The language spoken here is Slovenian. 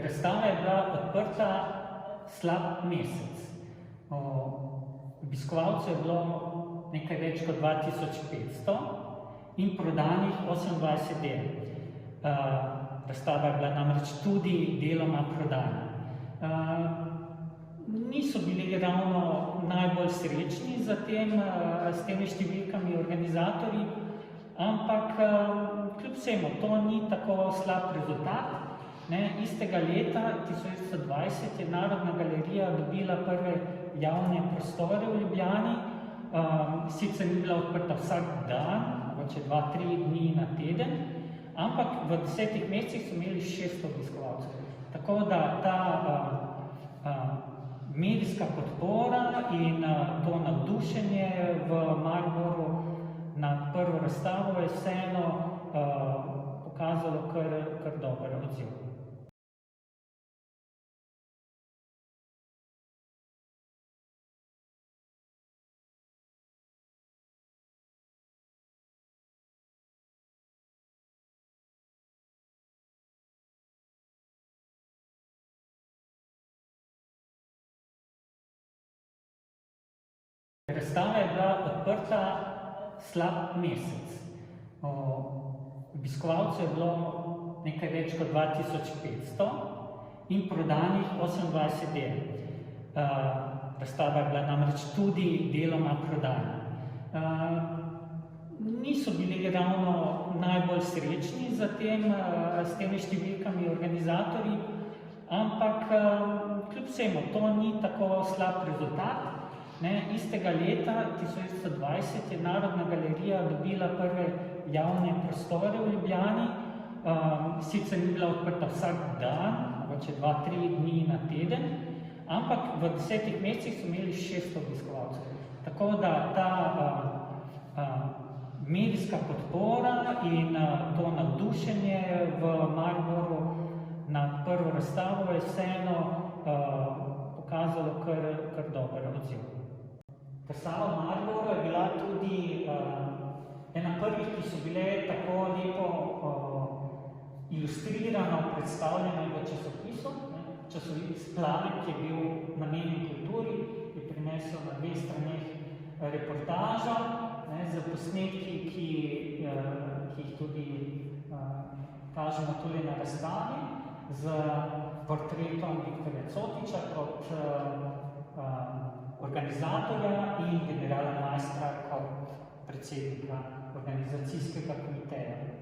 Razstava je bila odprta slab mesec. Obiskovalcev je bilo nekaj več kot 2500 in prodanih 28 del. Razstava je bila namreč tudi deloma prodana. Niso bili ravno najbolj srečni s temi številkami organizatorji, ampak kljub vsemu to ni tako slab rezultat. Istega leta, 1920, je Narodna galerija dobila prve javne prostore v Ljubljani. Sicer ni bila odprta vsak dan, mogoče 2-3 dni na teden, ampak v 10 mesecih so imeli 600 obiskovalcev. Tako da ta medijska podpora in to navdušenje v Mariboru na prvo razstavo je vseeno pokazalo kar dober odziv. Razstava je bila odprta slab mesec. Obiskovalcev je bilo nekaj več kot 2500 in prodanih 28 del. Razstava je bila namreč tudi deloma prodana. Niso bili ravno najbolj srečni s temi številkami organizatorji, ampak kljub vsemu to ni tako slab rezultat. Istega leta, 1920, je Narodna galerija dobila prve javne prostore v Ljubljani. Sicer ni bila odprta vsak dan, mogoče 2-3 dni na teden, ampak v 10 mesecih so imeli 600 obiskovalcev. Tako da ta medijska podpora in to navdušenje v Mariboru na prvo razstavo je vseeno pokazalo kar dober odziv. Razstava v Mariboru je bila tudi ena prvih, ki so bile tako lepo ilustrirano predstavljene v časopisu. Časopis Planet, ki je bil namenjen kulturi, je prinesel na 2 straneh reportažo z posnetki, ki jih tudi kažemo tudi na razstavi, z portretom Viktorja Cotiča kot organizatorja in generalmajstra kot predsednika organizacijskega komiteja.